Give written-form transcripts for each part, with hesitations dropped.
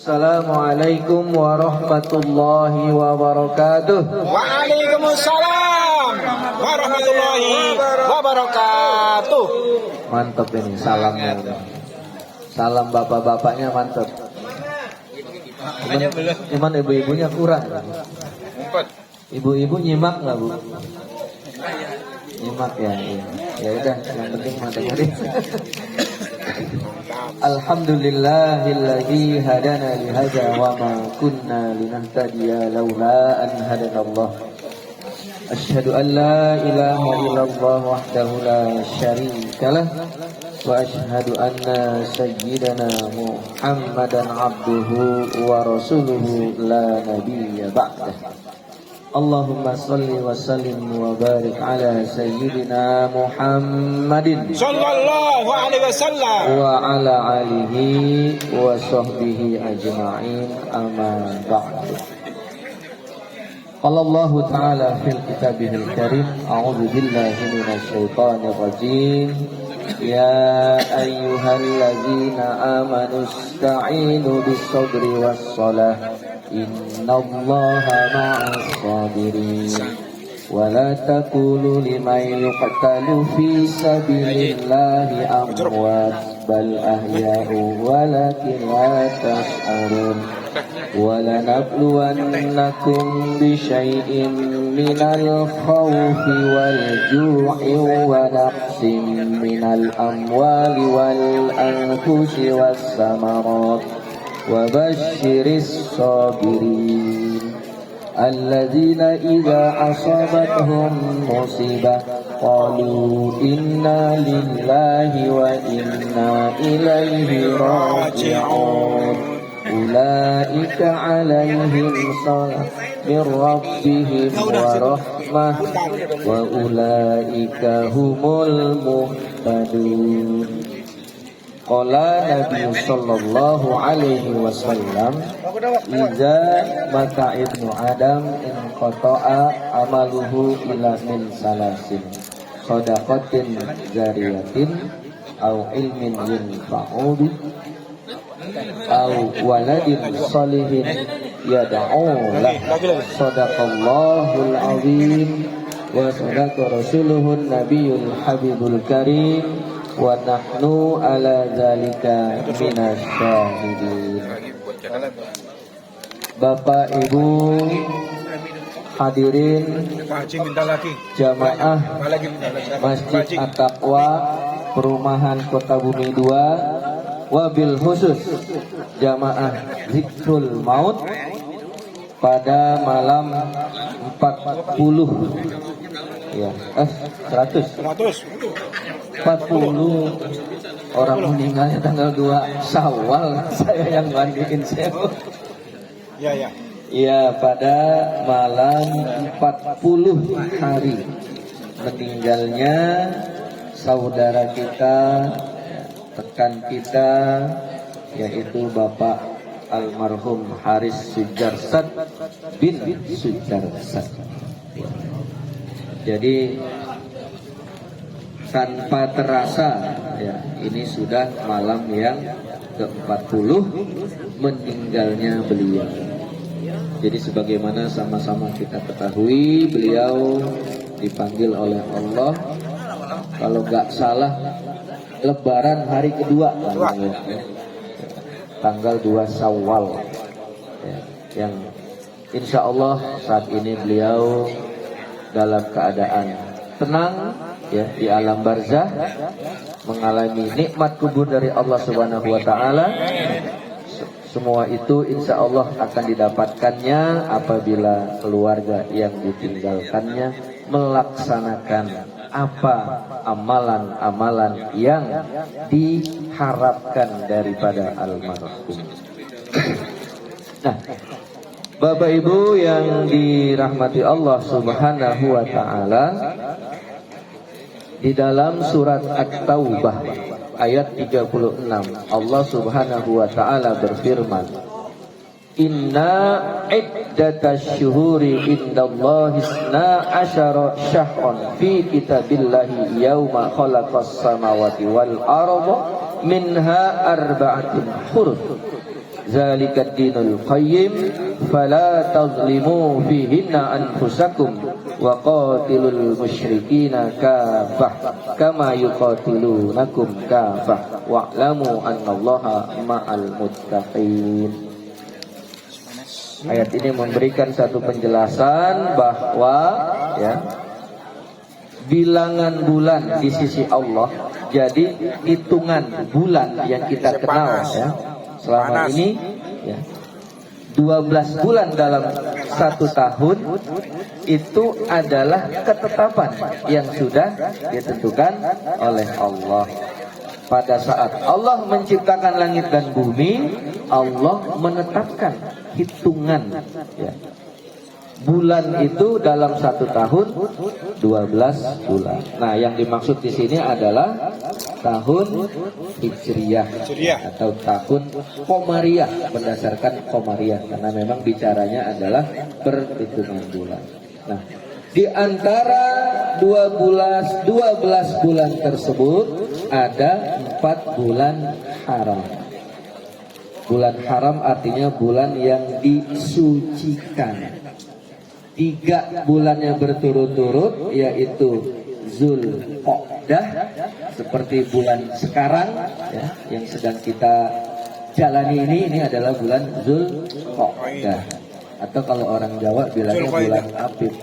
Assalamualaikum warahmatullahi wabarakatuh. Waalaikumsalam warahmatullahi wabarakatuh. Mantap ini salamnya. Salam bapak-bapaknya mantap. Cuman ibu-ibunya kurang. Ibu-ibu nyimak nggak bu? Nyimak ya. Ya udah, yang penting mau dengerin. Alhamdulillahilladzi hadana li hadza wa ma kunna linahtadiya laula an hadanallah. Asyhadu an la ilaha illallah wahdahu la syarikalah wa asyhadu anna sayyidana Muhammadan abduhu wa rasuluhu la nabiyya ba'dah. Allahumma salli wa sallim wa barik ala sayyidina Muhammadin sallallahu alaihi wasallam wa ala alihi wa sahbihi ajma'in, amma ba'du. Qala Allah ta'ala fil kitabihil karim, a'udzu billahi minasy syaithanir rajim. Ya ayyuhalladzina amanu ista'inu bis-sabri was-salah innallaha ma'as sabirin wa la taqulu liman yuqtalu fi sabilillahi amwat bal ahya'u walakin la tash'urun wa lanabluwannakum bi syai'in minal khawfi wal ju'i wa naqsin minal amwali wal anfusi was samarat wa basyiris sabirin alladzina idza asabathum musibah qalu inna lillahi wa inna ilaihi raji'un ulaika 'alaihim salam min rabbihim wa rahmah wa ulaika humul muhtadun. Qala Nabi sallallahu alaihi wasallam, iza mata ibnu Adam in qata'a amaluhu ila min salasin shadaqatin jariyatin au ilmin yunfa'u bi au waladin salihin yad'u lah. Shadaqallahul azim wa sadaqa rasuluhun nabiyul habibul karim wa nahnu ala zalika minasyahidin. Bapak Ibu hadirin jamaah Masjid At-Taqwa Perumahan Kota Bumi 2, wabil khusus jamaah Zikrul Maut pada malam 40 ya 40 orang meninggalnya tanggal 2 Syawal. Saya yang mandiin saya. Ya. Ya, pada malam 40 hari meninggalnya saudara kita, rekan kita, yaitu Bapak almarhum Haris Sujarsad bin Sujarsad. Jadi tanpa terasa ya, ini sudah malam yang ke-40 meninggalnya beliau. Jadi sebagaimana sama-sama kita ketahui, beliau dipanggil oleh Allah, kalau nggak salah Lebaran hari kedua tanggal 2 Syawal ya, yang insya Allah saat ini beliau dalam keadaan tenang ya, di alam barzah, mengalami nikmat kubur dari Allah Subhanahu wa taala. Semua itu insya Allah akan didapatkannya apabila keluarga yang ditinggalkannya melaksanakan apa amalan-amalan yang diharapkan daripada almarhum. Nah, Bapak Ibu yang dirahmati Allah Subhanahu wa taala, di dalam surat At-Taubah ayat 36 Allah Subhanahu wa taala berfirman, Inna iddatasyuhuri indallahi isna asyara syahran fi kitabillahi yawma khalaqas samawati wal arda minha arba'atun hurum Zalikad dinul qayyim fala tazlimu fihinna anfusakum wa qatilul musyrikina kafah kama yuqatilunakum kafah wa'lamu annallaha ma'al muttaqin. Ayat ini memberikan satu penjelasan bahwa ya, bilangan bulan di sisi Allah, jadi hitungan bulan yang kita kenal ya selama ini ya, 12 bulan dalam satu tahun itu adalah ketetapan yang sudah ditentukan oleh Allah. Pada saat Allah menciptakan langit dan bumi, Allah menetapkan hitungan ya, bulan itu dalam satu tahun 12 bulan. Nah, yang dimaksud di sini adalah tahun Hijriyah atau tahun Komariah, berdasarkan Komariah, karena memang bicaranya adalah perhitungan bulan. Nah, di antara 12 bulan tersebut ada 4 bulan haram. Bulan haram artinya bulan yang disucikan. 3 bulannya berturut-turut, yaitu Zulqa'dah seperti bulan sekarang ya, yang sedang kita jalani ini adalah bulan Zulqa'dah, atau kalau orang Jawa bilangnya bulan Apit.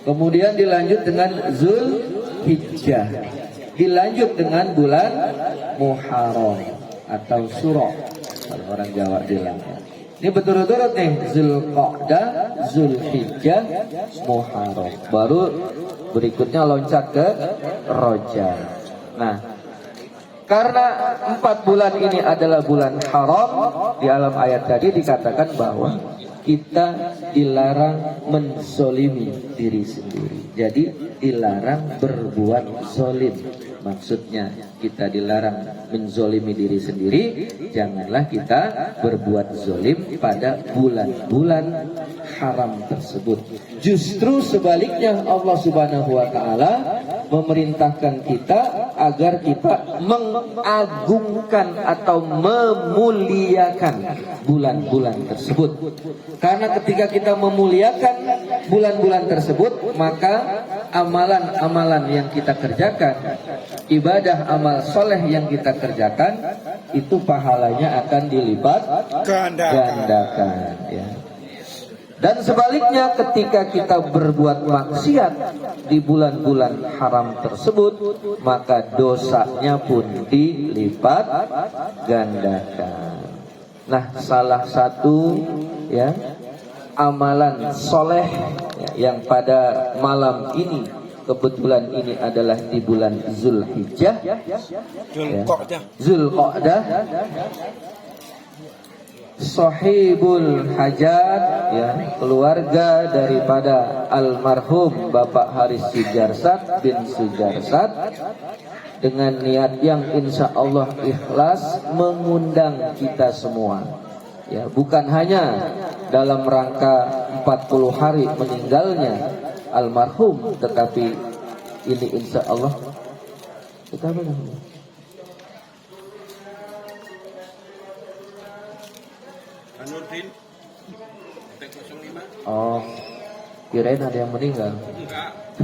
Kemudian dilanjut dengan Zulhijjah, dilanjut dengan bulan Muharram atau Suro kalau orang Jawa bilangnya. Ini berturut-turut nih, Zulqa'dah, Zulhijjah, Muharram. Baru berikutnya loncat ke Rajab. Nah, karena 4 bulan ini adalah bulan haram, di alam ayat tadi dikatakan bahwa kita dilarang menzolimi diri sendiri. Jadi dilarang berbuat zolim. Maksudnya kita dilarang menzolimi diri sendiri. Janganlah kita berbuat zolim pada bulan-bulan haram tersebut. Justru sebaliknya, Allah Subhanahu wa Ta'ala memerintahkan kita agar kita mengagungkan atau memuliakan bulan-bulan tersebut. Karena ketika kita memuliakan bulan-bulan tersebut, maka amalan-amalan yang kita kerjakan, ibadah amal soleh yang kita kerjakan, itu pahalanya akan dilipat gandakan ya. Dan sebaliknya, ketika kita berbuat maksiat di bulan-bulan haram tersebut, maka dosanya pun dilipat gandakan. Nah, salah satu ya amalan soleh ya, yang pada malam ini, kebetulan ini adalah di bulan Zulhijjah ya, Zulqa'dah, Sahibul Hajat ya, keluarga daripada almarhum Bapak Haris Sujarsat bin Sujarsat, dengan niat yang insya Allah ikhlas mengundang kita semua ya, bukan hanya dalam rangka 40 hari meninggalnya almarhum, tetapi ini insya Allah kita benar. Oh, kirain ada yang meninggal.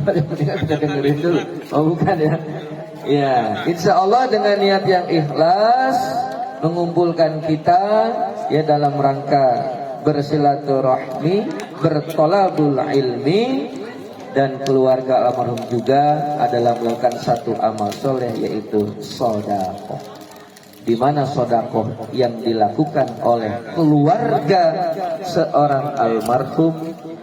Ada yang meninggal, kita dengerin dulu. Oh, bukan ya. Ya, insya Allah dengan niat yang ikhlas mengumpulkan kita ya dalam rangka bersilaturahmi, bertolabul ilmi, dan keluarga almarhum juga adalah melakukan satu amal soleh, yaitu sedekah. Di mana sedekah yang dilakukan oleh keluarga seorang almarhum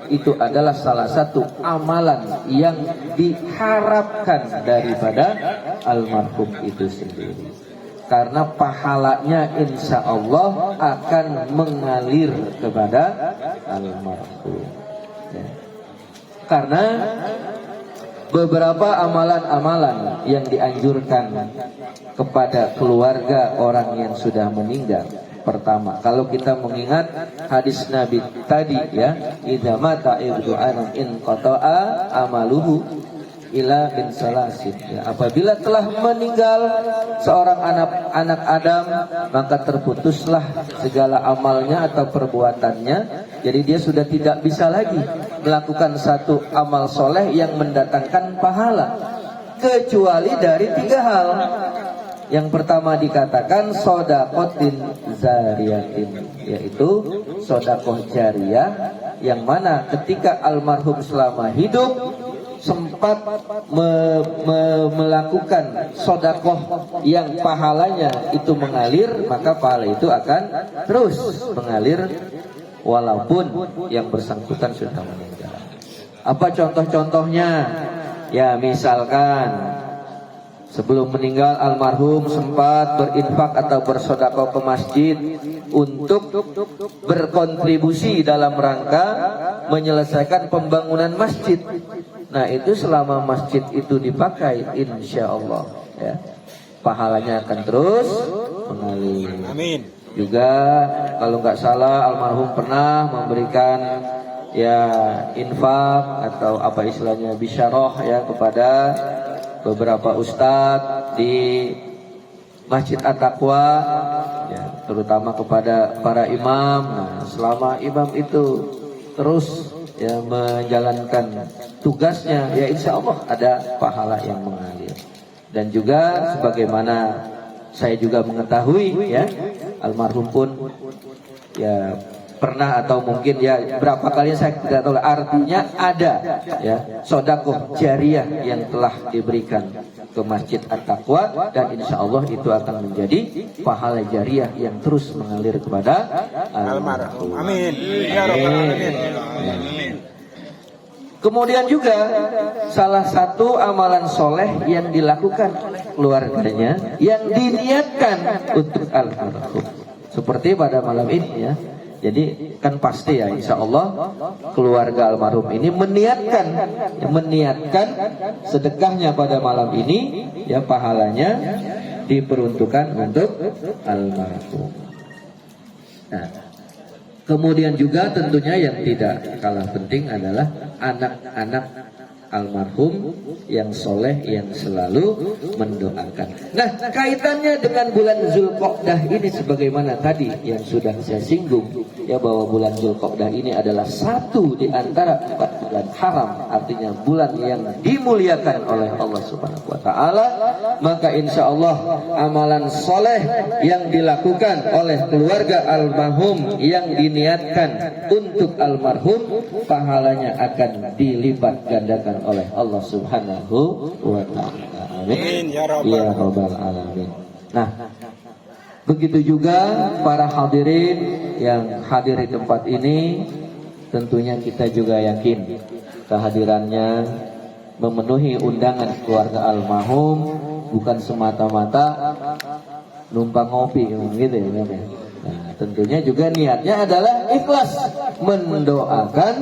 itu adalah salah satu amalan yang diharapkan daripada almarhum itu sendiri. Karena pahalanya insya Allah akan mengalir kepada almarhum ya. Karena beberapa amalan-amalan yang dianjurkan kepada keluarga orang yang sudah meninggal. Pertama, kalau kita mengingat hadis Nabi tadi ya, idza mata ibnu adam in qata'a amaluhu ila min salasin. Ya, apabila telah meninggal seorang anak Adam, maka terputuslah segala amalnya atau perbuatannya. Jadi dia sudah tidak bisa lagi melakukan satu amal soleh yang mendatangkan pahala, kecuali dari 3 hal. Yang pertama dikatakan sodakotin zariyatin, yaitu sodakoh jariyah, yang mana ketika almarhum selama hidup sempat melakukan sodakoh yang pahalanya itu mengalir, maka pahala itu akan terus mengalir walaupun yang bersangkutan sudah meninggal. Apa contoh-contohnya? Ya, misalkan sebelum meninggal almarhum sempat berinfak atau bersedekah ke masjid untuk berkontribusi dalam rangka menyelesaikan pembangunan masjid. Nah, itu selama masjid itu dipakai, insya Allah ya, pahalanya akan terus mengalir. Amin. Juga kalau nggak salah almarhum pernah memberikan ya infak atau apa istilahnya bisyarah ya kepada beberapa ustadz di Masjid At-Taqwa ya, terutama kepada para imam. Nah, selama imam itu terus ya menjalankan tugasnya, ya insya Allah ada pahala yang mengalir. Dan juga sebagaimana saya juga mengetahui ya, almarhum pun ya pernah atau mungkin ya berapa kali saya tidak tahu, artinya ada ya sodakoh jariyah yang telah diberikan ke Masjid At-Taqwa, dan insya Allah itu akan menjadi pahala jariyah yang terus mengalir kepada almarhum. Amin. Ya Rabbal Alamin. Kemudian juga salah satu amalan soleh yang dilakukan keluarganya yang diniatkan untuk almarhum, seperti pada malam ini ya. Jadi kan pasti ya insya Allah keluarga almarhum ini meniatkan sedekahnya pada malam ini ya, pahalanya diperuntukkan untuk almarhum. Nah, kemudian juga tentunya yang tidak kalah penting adalah anak-anak almarhum yang soleh yang selalu mendoakan. Nah, kaitannya dengan bulan Zulqa'dah ini sebagaimana tadi yang sudah saya singgung ya, bahwa bulan Zulqa'dah ini adalah satu di antara 4 bulan haram, artinya bulan yang dimuliakan oleh Allah Subhanahu wa taala. Maka insya Allah amalan soleh yang dilakukan oleh keluarga almarhum yang diniatkan untuk almarhum, pahalanya akan dilipat gandakan oleh Allah Subhanahu wa taala. Amin ya rabbal alamin. Nah, begitu juga para hadirin yang hadir di tempat ini, tentunya kita juga yakin kehadirannya memenuhi undangan keluarga almarhum bukan semata-mata numpang ngopi gitu ya. Nah, tentunya juga niatnya adalah ikhlas mendoakan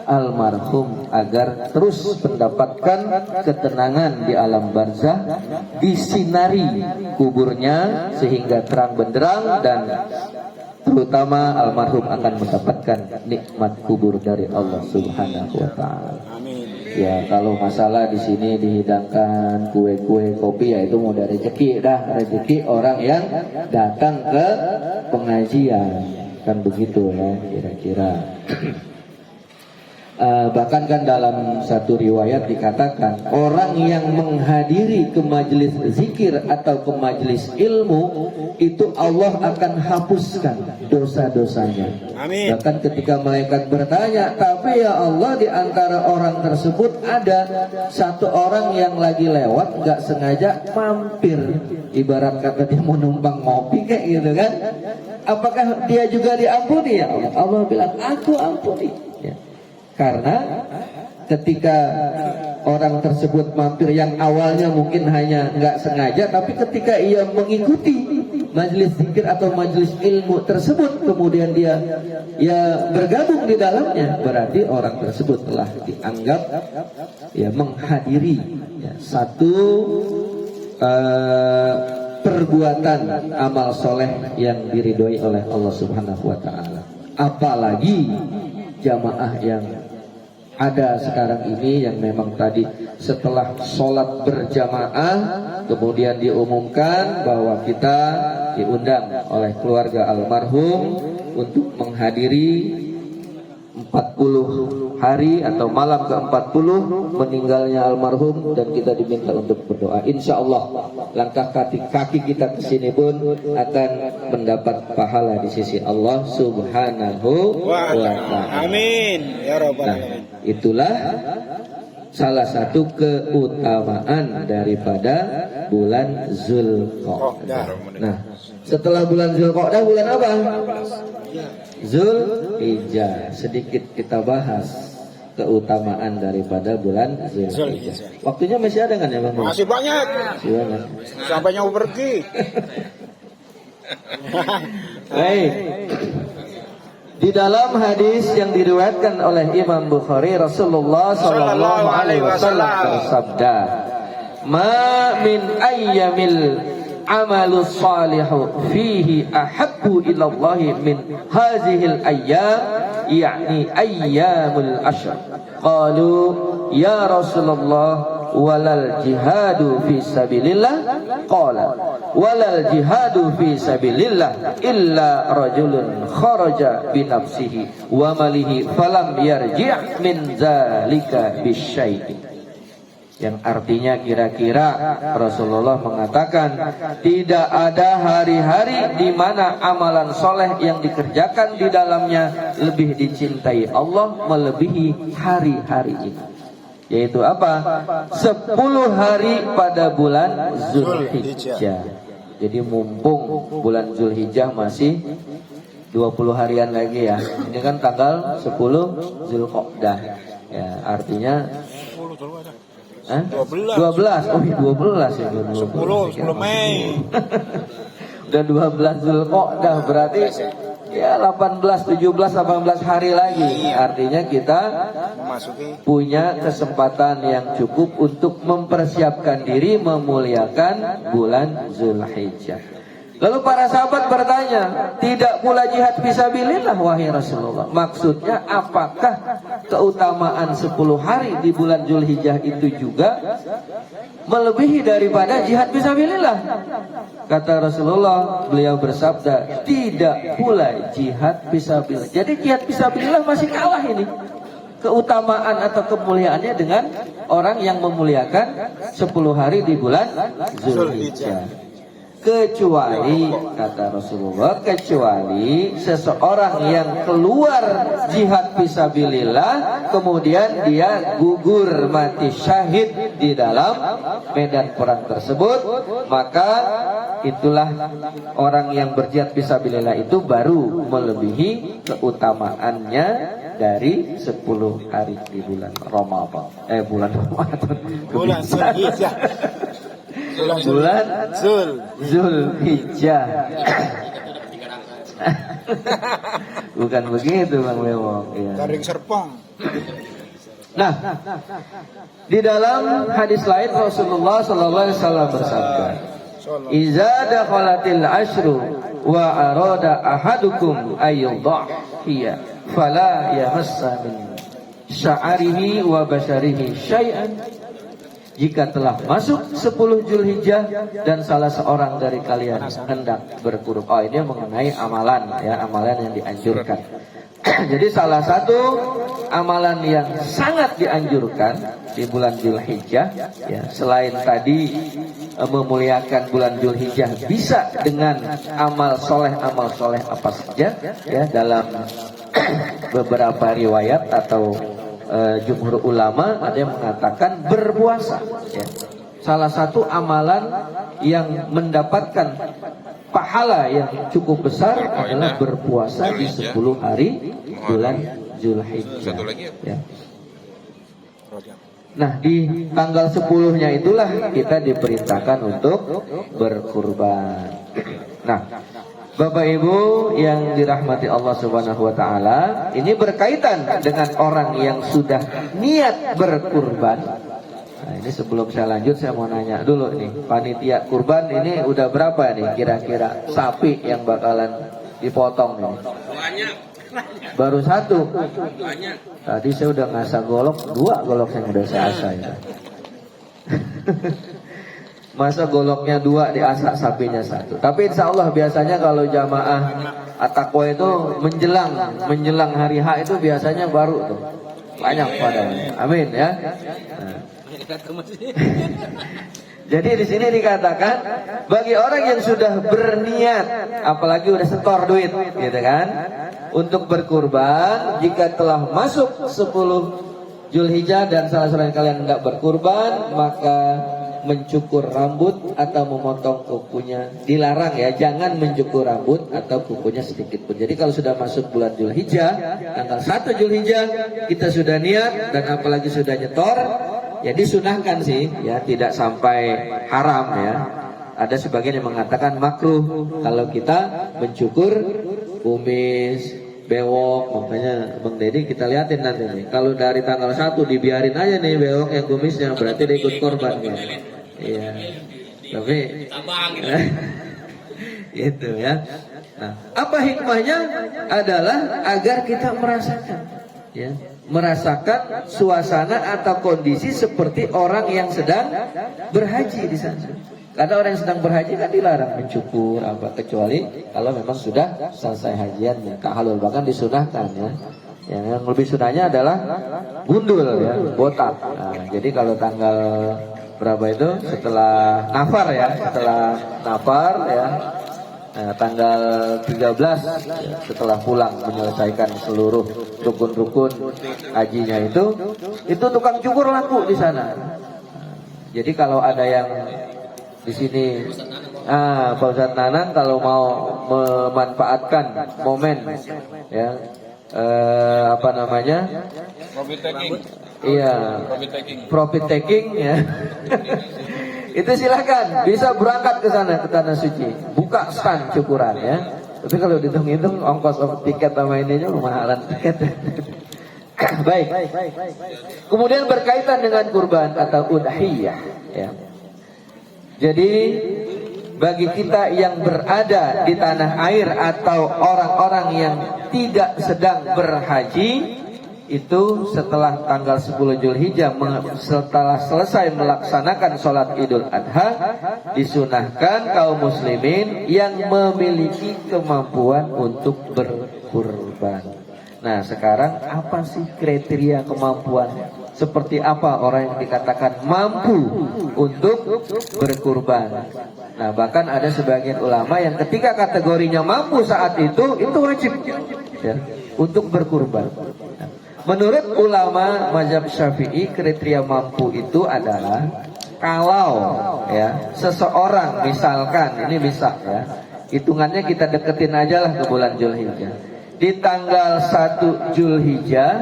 almarhum agar terus mendapatkan ketenangan di alam barzah, disinari kuburnya sehingga terang benderang, dan terutama almarhum akan mendapatkan nikmat kubur dari Allah Subhanahu wa taala. Ya, kalau masalah di sini dihidangkan kue-kue, kopi, ya itu mau dari rezeki orang yang datang ke pengajian, kan begitu ya kira-kira. Bahkan kan dalam satu riwayat dikatakan orang yang menghadiri ke majelis zikir atau ke majelis ilmu itu Allah akan hapuskan dosa-dosanya. Amin. Bahkan ketika malaikat bertanya, tapi ya Allah di antara orang tersebut ada satu orang yang lagi lewat nggak sengaja mampir, ibarat kata dia mau numpang ngopi kayak gitu kan, apakah dia juga diampuni ya Allah? Allah bilang aku ampuni. Karena ketika orang tersebut mampir yang awalnya mungkin hanya nggak sengaja, tapi ketika ia mengikuti majelis zikir atau majelis ilmu tersebut, kemudian dia bergabung di dalamnya, berarti orang tersebut telah dianggap ya menghadiri ya, satu perbuatan amal soleh yang diridhoi oleh Allah Subhanahu wa taala. Apalagi jamaah yang ada sekarang ini yang memang tadi setelah sholat berjamaah kemudian diumumkan bahwa kita diundang oleh keluarga almarhum untuk menghadiri 40 hari atau malam ke-40 meninggalnya almarhum, dan kita diminta untuk berdoa. Insya Allah langkah kaki kita ke sini pun akan mendapat pahala di sisi Allah Subhanahu wa Ta'ala. Amin ya rabbal Nah, alamin. itulah salah satu keutamaan daripada bulan Zulqa'dah. Nah, setelah bulan Zulqa'dah bulan apa? Zulhijjah. Sedikit kita bahas keutamaan daripada bulan Zulhijjah. Waktunya masih ada kan ya Bang? Masih banyak. Masih banyak. Sampai nyawa pergi. Baik. Di dalam hadis yang diriwayatkan oleh Imam Bukhari, Rasulullah sallallahu alaihi wasallam bersabda, "Ma min ayyamil amalu salihu fihi ahabbu ila Allah min hazihil ayyam, yakni ayyamul ashr." Qalu ya Rasulullah walal jihadu fi sabilillah, qala walal jihadu fi sabilillah illa rajulun kharaja bi nafsihi wa malihi falam yarji' min zalika bisyai'in. Yang artinya kira-kira Rasulullah mengatakan tidak ada hari-hari di mana amalan soleh yang dikerjakan di dalamnya lebih dicintai Allah melebihi hari-hari ini. Yaitu apa? 10 hari pada bulan Zulhijjah. Jadi mumpung bulan Zulhijjah masih 20 harian lagi ya. Ini kan tanggal 10 Zulqa'dah. Ya, artinya 12. Oh, 12 ya. 10 Mei. Udah 12 Zulqa'dah berarti ya 18, 17, 18 hari lagi. Artinya kita punya kesempatan yang cukup untuk mempersiapkan diri memuliakan bulan Zulhijjah. Lalu para sahabat bertanya, tidak pula jihad fisabilillah wahai Rasulullah? Maksudnya apakah keutamaan 10 hari di bulan Zulhijjah itu juga melebihi daripada jihad fisabilillah? Kata Rasulullah, beliau bersabda, tidak pula jihad fisabilillah. Jadi jihad fisabilillah masih kalah ini keutamaan atau kemuliaannya dengan orang yang memuliakan 10 hari di bulan Zulhijjah. Kecuali, kata Rasulullah, kecuali seseorang yang keluar jihad fisabilillah kemudian dia gugur mati syahid di dalam medan perang tersebut, maka itulah orang yang berjihad fisabilillah itu baru melebihi keutamaannya dari 10 hari di bulan Ramadan. Bulan Ramadan. Bulan Zulhijjah. Bulan Zulhijjah. Bukan begitu Bang Lewong ya. Garing Serpong. Nah, di dalam hadis lain Rasulullah sallallahu alaihi wasallam bersabda, "Iza dakhalatil ashru wa arada ahadukum ayyudhiya fala yamassa min sya'arihi wa basharihi syai'an." Jika telah masuk 10 Zulhijjah dan salah seorang dari kalian hendak berkurban. Oh, ini mengenai amalan ya, amalan yang dianjurkan. Jadi salah satu amalan yang sangat dianjurkan di bulan Zulhijjah ya, selain tadi memuliakan bulan Zulhijjah bisa dengan amal soleh apa saja ya, dalam beberapa riwayat atau jumhur ulama ada yang mengatakan berpuasa ya. Salah satu amalan yang mendapatkan pahala yang cukup besar adalah berpuasa di 10 hari bulan Zulhijjah ya. Nah, di tanggal 10-nya itulah kita diperintahkan untuk berkurban. Nah, Bapak Ibu yang dirahmati Allah Subhanahu wa taala, ini berkaitan dengan orang yang sudah niat berkurban. Nah, ini sebelum saya lanjut saya mau nanya dulu nih, panitia kurban ini udah berapa nih kira-kira sapi yang bakalan dipotong nih? Banyak. Baru 1. Banyak. Tadi saya udah ngasah golok 2 golok yang udah saya asah ya. Masa goloknya 2 diasak sapinya 1. Tapi insya Allah biasanya kalau jamaah at-taqwa itu menjelang hari H itu biasanya baru tuh banyak padanya. Amin ya. Nah. Jadi di sini dikatakan bagi orang yang sudah berniat, apalagi udah setor duit, gitu kan, untuk berkurban, jika telah masuk 10 Zulhijjah dan salah seorang kalian enggak berkurban, maka mencukur rambut atau memotong kukunya dilarang ya, jangan mencukur rambut atau kukunya sedikit pun. Jadi kalau sudah masuk bulan Zulhijjah, tanggal 1 Zulhijjah kita sudah niat dan apalagi sudah nyetor, ya disunahkan sih ya, tidak sampai haram ya. Ada sebagian yang mengatakan makruh kalau kita mencukur kumis, bewok. Makanya Bang Deddy kita liatin nanti nih, kalau dari tanggal 1 dibiarin aja nih bewok yang kumisnya, berarti dia ikut korban ya. Iya. Tapi gitu ya. Nah, apa hikmahnya adalah agar kita merasakan ya, merasakan suasana atau kondisi seperti orang yang sedang berhaji di sana. Karena orang yang sedang berhaji kan dilarang mencukur apa, kecuali kalau memang sudah selesai hajiannya, tahalul, bahkan disunahkan ya. Yang lebih sunahnya adalah gundul ya, botak. Nah, jadi kalau tanggal berapa itu setelah nafar ya, setelah nafar ya, nah, tanggal 13 ya, setelah pulang menyelesaikan seluruh rukun-rukun hajinya itu tukang cukur laku di sana. Jadi kalau ada yang di sini, Pak Ustadz Nanan kalau mau memanfaatkan momen ya, apa namanya? Iya, profit taking ya. Itu silakan, bisa berangkat ke sana, ke tanah suci, buka stand cukuran ya. Tapi kalau dihitung-hitung ongkos tiket sama ininya mahalan tiket. Baik. Kemudian berkaitan dengan kurban atau udhiyah ya. Jadi bagi kita yang berada di tanah air atau orang-orang yang tidak sedang berhaji, itu setelah tanggal 10 Zulhijjah, setelah selesai melaksanakan sholat Idul Adha, disunahkan kaum muslimin yang memiliki kemampuan untuk berkurban. Nah sekarang apa sih kriteria kemampuan? Seperti apa orang yang dikatakan mampu untuk berkurban? Nah bahkan ada sebagian ulama yang ketika kategorinya mampu saat itu wajib ya, untuk berkurban. Nah, menurut ulama mazhab Syafi'i, kriteria mampu itu adalah kalau ya seseorang misalkan, ini bisa ya, hitungannya kita deketin aja lah ke bulan Zulhijjah. Di tanggal 1 Zulhijjah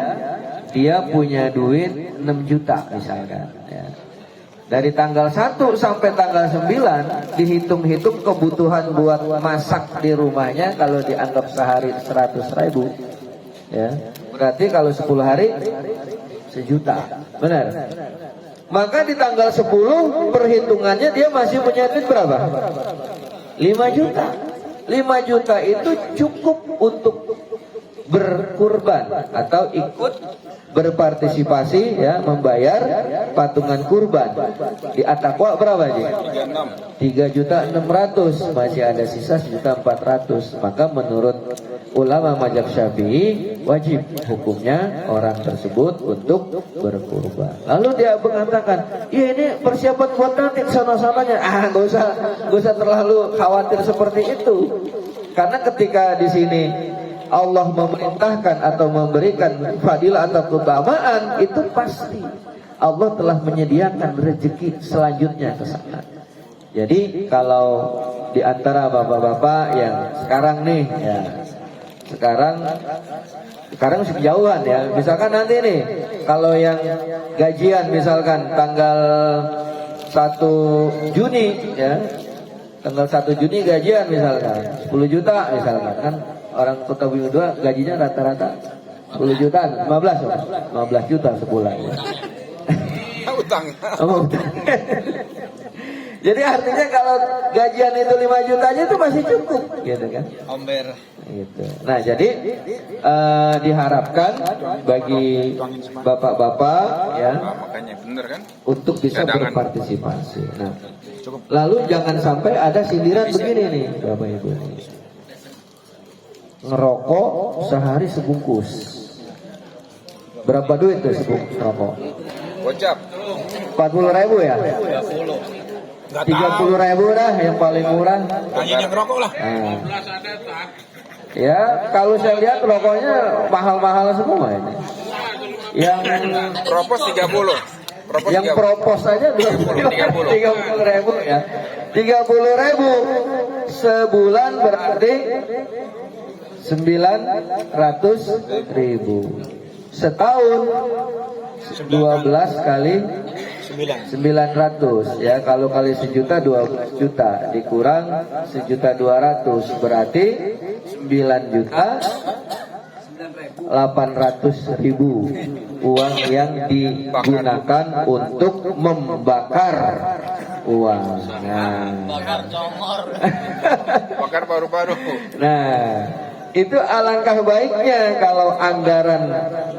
dia punya duit 6 juta misalkan ya. Dari tanggal 1 sampai tanggal 9 dihitung-hitung kebutuhan buat masak di rumahnya, kalau dianggap sehari 100.000 ya, berarti kalau 10 hari 1 juta, benar? Maka di tanggal 10 perhitungannya dia masih punya duit berapa? 5 juta. 5 juta itu cukup untuk berkurban atau ikut berpartisipasi ya, membayar patungan kurban. Di at-taqwa berapa sih? 3.600.000, masih ada sisa 1.400.000. Maka menurut ulama mazhab Syafi'i wajib hukumnya orang tersebut untuk berkurban. Lalu dia mengatakan, ya ini persiapan buat nanti sana-sananya. Gak usah terlalu khawatir seperti itu. Karena ketika di sini Allah memerintahkan atau memberikan fadilah atau keutamaan, itu pasti Allah telah menyediakan rezeki selanjutnya ke sana. Jadi kalau di antara bapak-bapak yang sekarang nih ya, sekarang masih kejauhan ya, misalkan nanti nih kalau yang gajian misalkan tanggal 1 Juni ya, tanggal 1 Juni gajian misalkan 10 juta misalkan, kan orang Kota Bumi 2 gajinya rata-rata 10 jutaan, 15 juta sebulan ya. Utang. Jadi artinya kalau gajian itu 5 juta aja itu masih cukup, gitu kan? Omber. Gitu. Nah, jadi diharapkan bagi bapak-bapak ya, Makanya bener kan? untuk bisa Cadangan. berpartisipasi. Nah, lalu jangan sampai ada sindiran begini nih, Bapak Ibu. Ngerokok sehari sebungkus. Berapa duit tuh sebungkus rokok? Gocap. 40.000 ya? 30.000 dah yang paling murah. Hanya yang rokok lah. Nah. Ya, kalau saya lihat rokoknya mahal-mahal semua ini. Yang Propos 30. Propos yang 30. propos aja 30.000 ya. 30.000 sebulan berarti 900.000. Setahun 12 kali 900 ya, kalau kali sejuta 12 juta dikurang 1.200.000 berarti 9.800.000 uang yang digunakan untuk membakar uang. Bakar paru-paru. Nah, itu alangkah baiknya kalau anggaran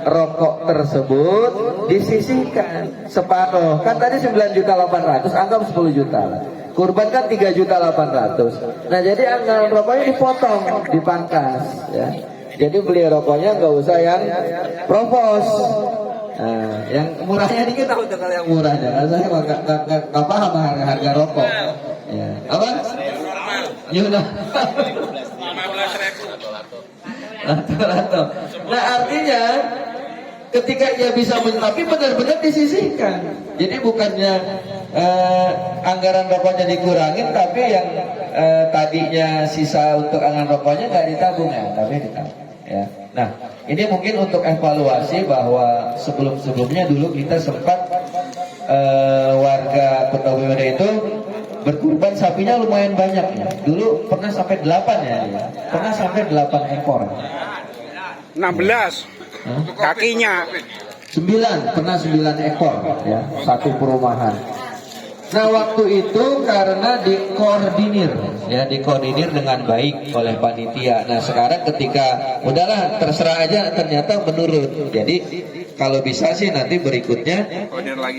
rokok tersebut disisihkan separuh. Kan tadi 9.800.000, anggap 10 juta lah. Kurban kan 3.800.000. Nah, jadi anggaran rokoknya dipotong, dipangkas ya. Jadi beli rokoknya nggak usah yang propos. Nah, yang murahnya dikit tahu kalau yang murahnya. Karena saya nggak paham harga rokok. Ya, apa? Yuna. Lato-lato. Nah, artinya ketika ia bisa tapi benar-benar disisihkan. Jadi bukannya anggaran rokoknya dikurangin, tapi yang tadinya sisa untuk anggaran rokoknya nggak ditabung ya, tapi ditabung. Ya. Nah, ini mungkin untuk evaluasi bahwa sebelum-sebelumnya dulu kita sempat warga Kota Weweda itu berkurban sapinya lumayan banyak ya. Dulu pernah sampai 8 ya. Pernah sampai 8 ekor. 16. Kakinya 9, pernah 9 ekor ya, satu perumahan. Nah, waktu itu karena dikoordinir dengan baik oleh panitia. Nah, sekarang ketika udahlah terserah aja, ternyata menurun. Jadi kalau bisa sih nanti berikutnya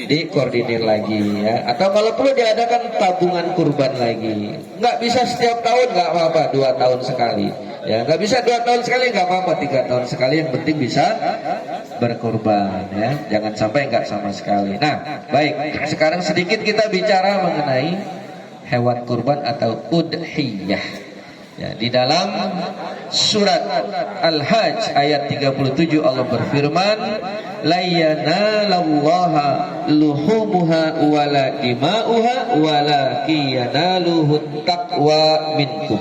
dikoordinir lagi ya. Atau kalau perlu diadakan tabungan kurban lagi. Nggak bisa setiap tahun, nggak apa-apa, 2 tahun sekali. Ya, nggak bisa 2 tahun sekali, nggak apa-apa, 3 tahun sekali. Yang penting bisa berkurban ya. Jangan sampai nggak sama sekali. Nah, baik. Sekarang sedikit kita bicara mengenai hewan kurban atau udhiyah. Ya, di dalam surat Al-Hajj ayat 37 Allah berfirman, la yanalallaha luhumuha wala dima'uha walakin yanaluhu taqwa minkum.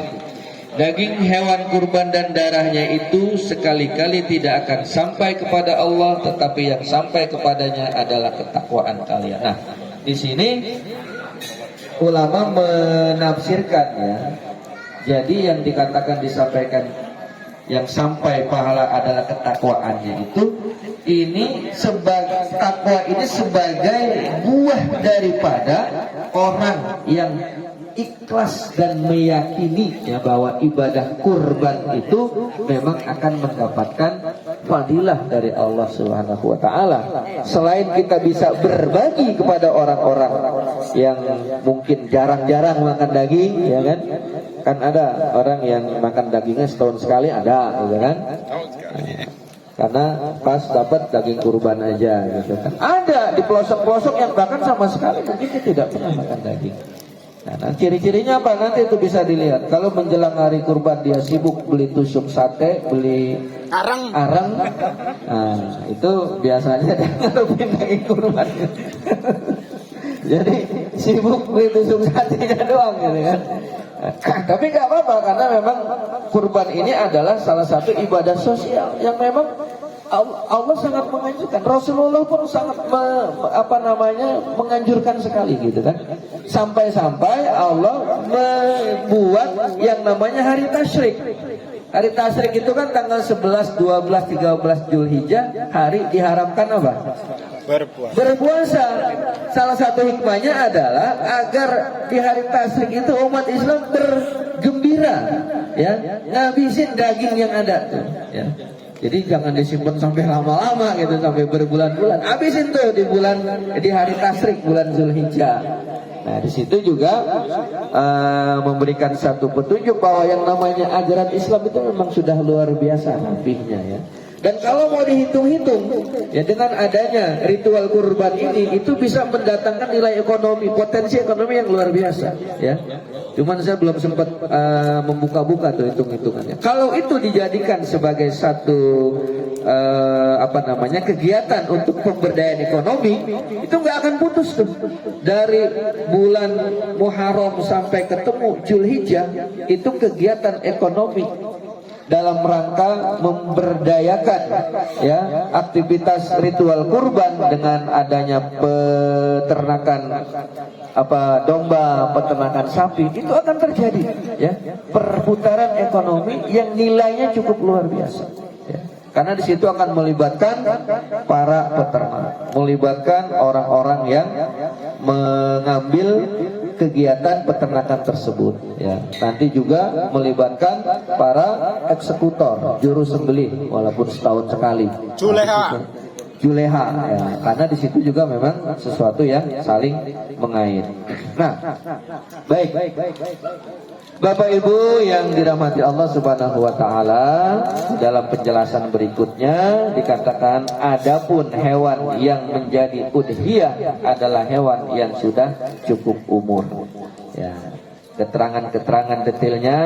Daging hewan kurban dan darahnya itu sekali-kali tidak akan sampai kepada Allah, tetapi yang sampai kepadanya adalah ketakwaan kalian. Nah, di sini ulama menafsirkan ya. Jadi yang dikatakan disampaikan yang sampai pahala adalah ketakwaannya itu, ini sebagai takwa ini sebagai buah daripada orang yang ikhlas dan meyakini ya bahwa ibadah kurban itu memang akan mendapatkan fadilah dari Allah Subhanahu wa taala. Selain kita bisa berbagi kepada orang-orang yang mungkin jarang-jarang makan daging ya kan? Kan ada orang yang makan dagingnya setahun sekali ada gitu kan? Karena pas dapat daging kurban aja gitu kan. Ada di pelosok-pelosok yang bahkan sama sekali mungkin dia tidak pernah makan daging. Nah, ciri-cirinya apa? Nanti itu bisa dilihat. Kalau menjelang hari kurban dia sibuk beli tusuk sate, beli arang. Nah, itu biasanya dia ngarepin daging kurban. Jadi sibuk beli tusuk satenya doang gitu kan. Tapi nggak apa-apa karena memang kurban ini adalah salah satu ibadah sosial yang memang Allah sangat menganjurkan. Rasulullah pun sangat menganjurkan sekali gitu kan. Sampai-sampai Allah membuat yang namanya hari tasyrik. Hari tasyrik itu kan tanggal 11, 12, 13 Zulhijjah, hari diharamkan apa? Berpuasa. Salah satu hikmahnya adalah agar di hari tasyrik itu umat Islam bergembira, ya, ngabisin daging yang ada tuh, ya. Jadi jangan disimpan sampai lama-lama gitu, sampai berbulan-bulan. Habisin tuh di hari tasyrik bulan Zulhijjah. Nah, di situ juga memberikan satu petunjuk bahwa yang namanya ajaran Islam itu memang sudah luar biasa nafinya, ya. Dan kalau mau dihitung-hitung, ya, dengan adanya ritual kurban ini, itu bisa mendatangkan nilai ekonomi, potensi ekonomi yang luar biasa, ya. Cuman saya belum sempat membuka-buka tuh hitung-hitungannya. Kalau itu dijadikan sebagai satu kegiatan untuk pemberdayaan ekonomi, itu nggak akan putus tuh. Dari bulan Muharram sampai ketemu Zulhijjah, itu kegiatan ekonomi dalam rangka memberdayakan, ya, aktivitas ritual kurban dengan adanya peternakan domba, peternakan sapi, itu akan terjadi, ya, perputaran ekonomi yang nilainya cukup luar biasa, ya. Karena di situ akan melibatkan para peternak, melibatkan orang-orang yang mengambil kegiatan peternakan tersebut, ya. Nanti juga melibatkan para eksekutor, juru sembelih, walaupun setahun sekali. Juleha, ya. Karena di situ juga memang sesuatu yang saling mengait. Nah, baik. Bapak Ibu yang dirahmati Allah Subhanahu wa taala, dalam penjelasan berikutnya dikatakan adapun hewan yang menjadi udhiyah adalah hewan yang sudah cukup umur. Ya. Keterangan-keterangan detailnya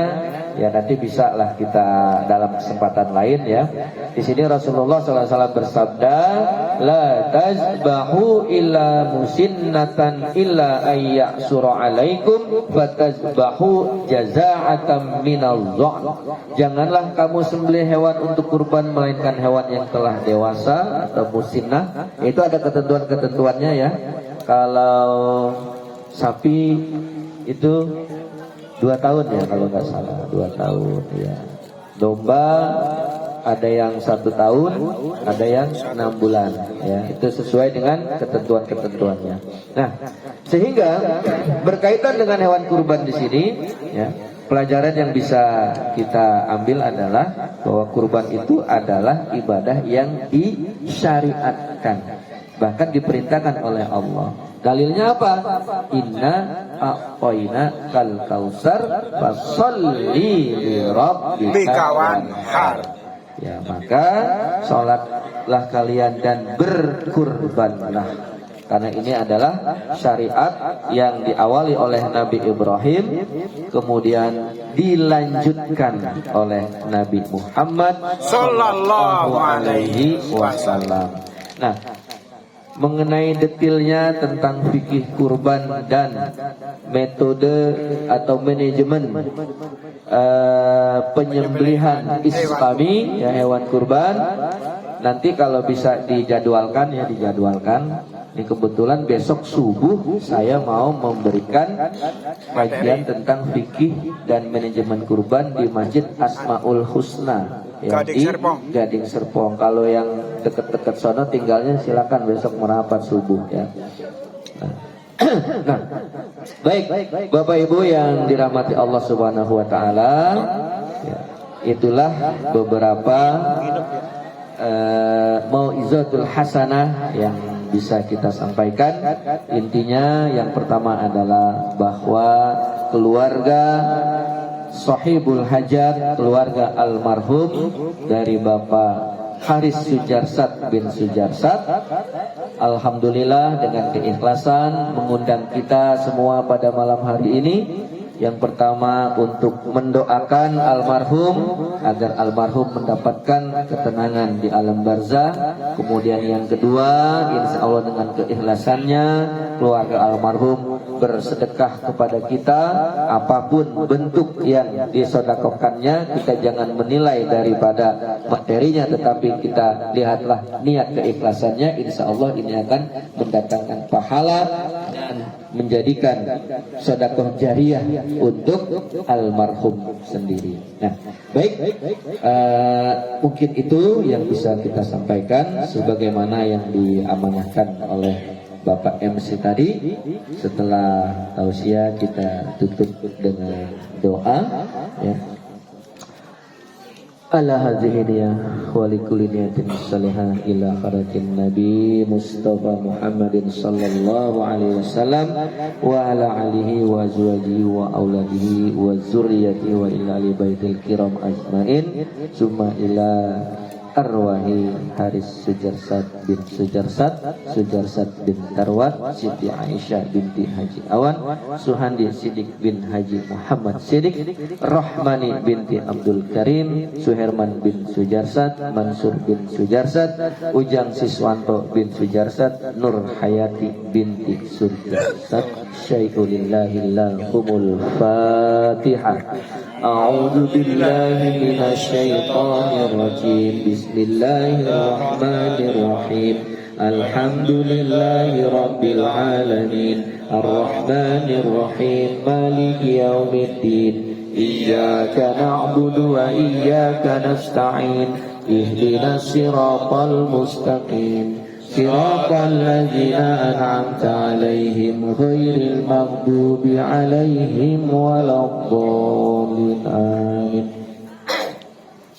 ya nanti bisa lah kita dalam kesempatan lain, ya. Di sini Rasulullah SAW bersabda, la tazbahu illa musinnatan illa ayyasura alaikum fatazbahu jaza'atan minal dha'n. Janganlah kamu sembelih hewan untuk kurban melainkan hewan yang telah dewasa atau musinnah. Itu ada ketentuan-ketentuannya, ya. Kalau sapi itu 2 tahun, ya, kalau nggak salah 2 tahun, ya. Domba ada yang 1 tahun, ada yang 6 bulan, ya. Itu sesuai dengan ketentuan-ketentuannya. Nah, sehingga berkaitan dengan hewan kurban di sini, ya, pelajaran yang bisa kita ambil adalah bahwa kurban itu adalah ibadah yang disyariatkan, bahkan diperintahkan oleh Allah. Dalilnya apa? Inna a'toina kal kausar fasolli li rabbika wanhar. Ya, maka sholatlah kalian dan berkurbanlah. Karena ini adalah syariat yang diawali oleh Nabi Ibrahim, kemudian dilanjutkan oleh Nabi Muhammad sallallahu alaihi wasallam. Nah, mengenai detailnya tentang fikih kurban dan metode atau manajemen penyembelihan Islami, ya, hewan kurban, nanti kalau bisa dijadwalkan, ya, dijadwalkan. Ini kebetulan besok subuh saya mau memberikan kajian tentang fikih dan manajemen kurban di Masjid Asmaul Husna, ya, di Gading Serpong. Kalau yang dekat-dekat sono tinggalnya silakan besok merapat subuh, ya. Nah, baik Bapak Ibu yang dirahmati Allah Subhanahu wa taala, ya, itulah beberapa mau'izatul hasanah yang bisa kita sampaikan. Intinya yang pertama adalah bahwa keluarga sahibul hajat, keluarga almarhum dari Bapak Haris Sujarsat bin Sujarsat, alhamdulillah dengan keikhlasan mengundang kita semua pada malam hari ini. Yang pertama untuk mendoakan almarhum agar almarhum mendapatkan ketenangan di alam barzah. Kemudian yang kedua, insya Allah dengan keikhlasannya keluarga almarhum bersedekah kepada kita, apapun bentuk yang disedekahkannya, kita jangan menilai daripada materinya, tetapi kita lihatlah niat keikhlasannya. Insya Allah ini akan mendatangkan pahala dan menjadikan sedekah jariyah untuk almarhum sendiri. Nah, baik, mungkin itu yang bisa kita sampaikan sebagaimana yang diamanahkan oleh Bapak MC tadi. Setelah tausiah kita tutup dengan doa, ya. Ala hadhihi niyah wa likulli niyatin salihah ila kharatin Nabi Mustafa Muhammadin sallallahu alaihi wasallam wa ala alihi wa azwajihi wa auladihi wa zurriyyatihi wa ila ali baitil kiram ajmain summa ila arwahi Haris Sujarsat bin Sujarsat, Sujarsat bin Tarwat, Siti Aisyah binti Haji Awan, Suhandi Sidik bin Haji Muhammad Sidik, Rahmani binti Abdul Karim, Suherman bin Sujarsat, Mansur bin Sujarsat, Ujang Siswanto bin Sujarsat, Nur Hayati binti Sujarsat. Syai'ulillahillahumul Fatihah. A'udzu billahi minasy syaithanir rajim. Bismillahirrahmanirrahim. Alhamdulillahi rabbil alamin. Arrahmanir rahim. Maliki yaumiddin. Iyyaka na'budu wa iyyaka nasta'in. Ihdinas siratal mustaqim. Siratal ladzina an'amta 'alaihim ghairil maghdubi 'alaihim waladdallin. Amin.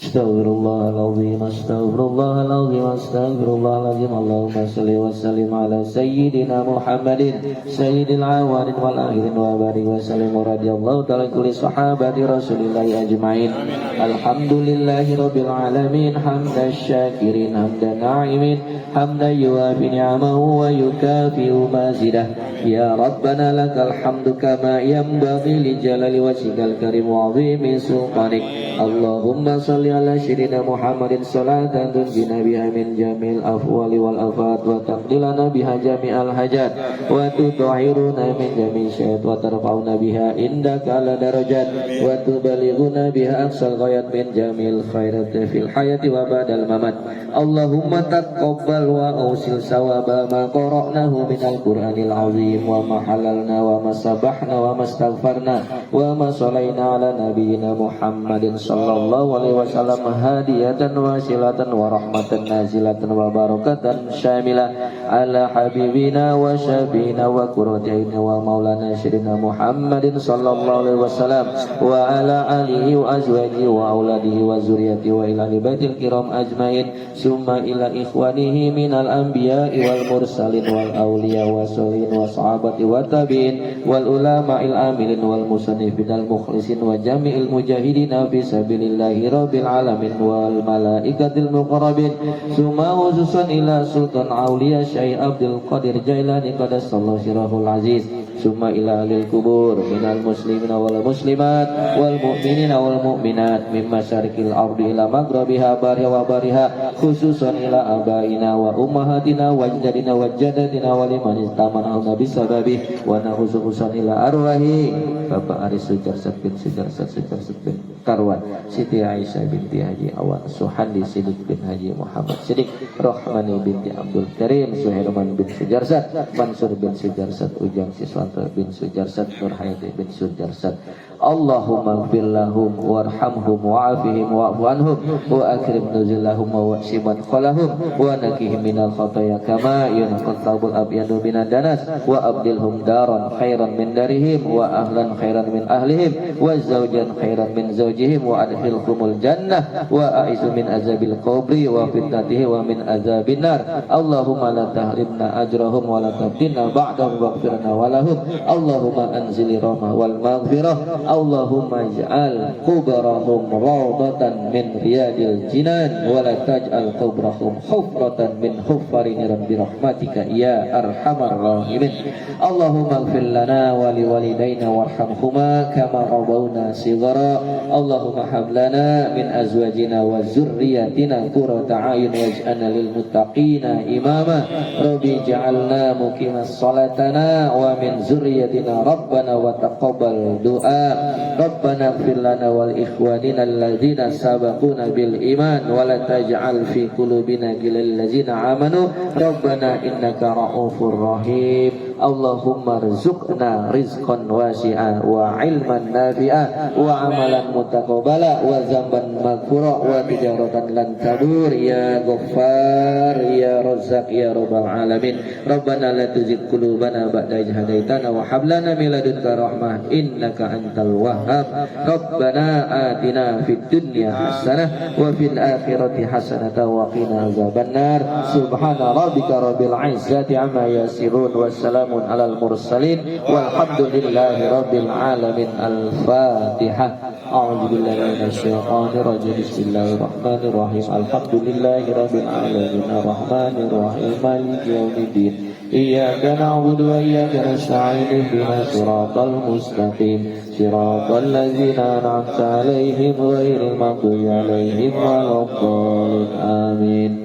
Astaghfirullahaladzim, astaghfirullahaladzim, astaghfirullahaladzim. Allahumma salli wa sallim ala sayyidina Muhammadin sayyidil awalin wal akhirin wa barik wa sallim wa radiyallahu ta'ala kulli sahabati rasulillahi ajma'in. Alhamdulillahi rabbil alamin. Hamdan syakirin, hamdan na'imin, hamdan yuwafi ni'amahu wa yukafi'u mazidah. Ya Rabbana lakal hamdu kama yanbaghi li jalali wajhikal karim wa 'azimi sultanik. Allahumma salli ala sayyidina Muhammadin salatan tunjina biha min jamil afwali wal afat wa taqdilana biha jami'al hajat wa tutahhiruna min jami'i syai'at wa tarfa'una biha indaka ala darajat wa tubalighuna biha aqsal ghayat min jamil khairat fil hayati wa ba'dal mamat. Allahumma taqabbal wa awsil sawaba ma qara'nahu minal Qur'anil azim wa ma halalna wa ma sabahna wa ma astaghfarna wa ma sallaina ala nabiyyina Muhammadin sallallahu alaihi wasallam hadiyatan wasilatan wa rahmatan nazilatan wa barakatan syamilah ala habibina wa syabina wa qurratina wa maulana syirina Muhammadin sallallahu alaihi wasallam wa ala alihi wa azwajihi wa auladihi wa zurriyyatihi wa ila baitil kiram ajmain summa ila ikhwanihi minal anbiya'i wal mursalin wal awliya wa solihin wa sahabati wa tabi'in wal ulama'il amilin wal musannifin al mukhlisin wa jami'il mujahidina fi sabilillahi rabbil alamin wal malaikatil muqarrabin summa khususan ila sultan auliya Syekh Abdul Qadir Jailani qaddasallahu sirrahul aziz summa ila alil kubur minal muslimina wal muslimat wal mu'minina wal mu'minat min masyarikil ardi ila maghribiha bariha wa bariha khususan ila abaina wa ummahatina wa jadina wa jadatina wa liman istamana nabi sababih wa khususan ila arwahi Bapak Aris Sujarsat bin Sujarsat Sujarsat bin Karwan Siti Aisyah binti Haji Awan Suhandi Sidik bin Haji Muhammad Sidik Rahmani binti Abdul Karim Suherman bin Sujarsat Mansur bin Sujarsat Ujang Siswanto bin Sujarsat Nur Hayati bin Sujarsat. Allahumma ighfir lahum warhamhum wa'afihim wa'fu anhum wa akrim nuzulahum wa wa'siman khalahum wa nakihim minal khataya kama yunqal thawbul abyadu minan danas wa abdilhum daran khairan min darihim wa ahlan khairan min ahlihim wa zawjan khairan min zawjihim wa adkhilhumul jannah wa a'izu min azabil qabri wa fitnatihi wa min azabin nar. Allahumma la tahrimna ajrahum wa la tabdilna ba'dahum waghfirna walahum. Allahumma anzili rahmah wal maghfirah. Allahumma ij'al qubrahum rawdatan min riyadil jinan wa la taj'al qubrahum hufratan min huffari niran bi rahmatika ya arhamar rahimin. Allahumma ighfir lana wa li walidayna warhamhuma kama rabawna shighara. Allahumma hab lana min azwajina wa zurriyyatina qurrata a'yun waj'alna lil muttaqina imama. Rabbi ja'alna muqimas salatana wa min zurriyyatina rabbana wa taqabbal du'a. ربنا اغفر لنا ولإخواننا الذين سبقونا بالإيمان ولا تجعل في قلوبنا غلا للذين آمنوا ربنا إنك رؤوف رحيم اللهم ارزقنا رزقا واسعا وعلما نافعا وعملا متقبلا وذنبا مغفورا وتجارة لن تبور يا غفار يا رزاق يا رب العالمين ربنا لا تزغ قلوبنا بعد إذ هديتنا وهب لنا من لدنك رحمة إنك أنت الوهاب ربنا آتنا في الدنيا حسنة وفي الآخرة حسنة وقنا عذاب النار سبحان ربك رب العزة عما يصفون والسلام على المرسلين والحمد لله رب العالمين الفاتحة أعوذ بالله من الشيطان الرجيم بسم الله الرحمن الرحيم الحمد لله رب العالمين الرحمن الرحيم مالك يوم الدين إياك نعبد وإياك نستعين اهدنا الصراط المستقيم صراط الذين أنعمت عليهم غير المغضوب عليهم ولا الضالين آمين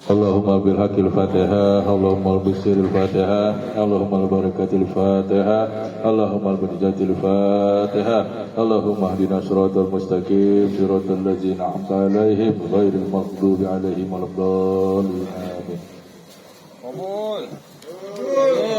Allahumma bil haqqil fatihah, Allahumma bisiril fatihah, Allahumma barakatil fatihah, Allahumma binijatil fatihah, Allahumma hdina siratal mustaqim, siratal ladzina an'amta alaihim ghairil maghdubi alaihim waladdallin. Amin.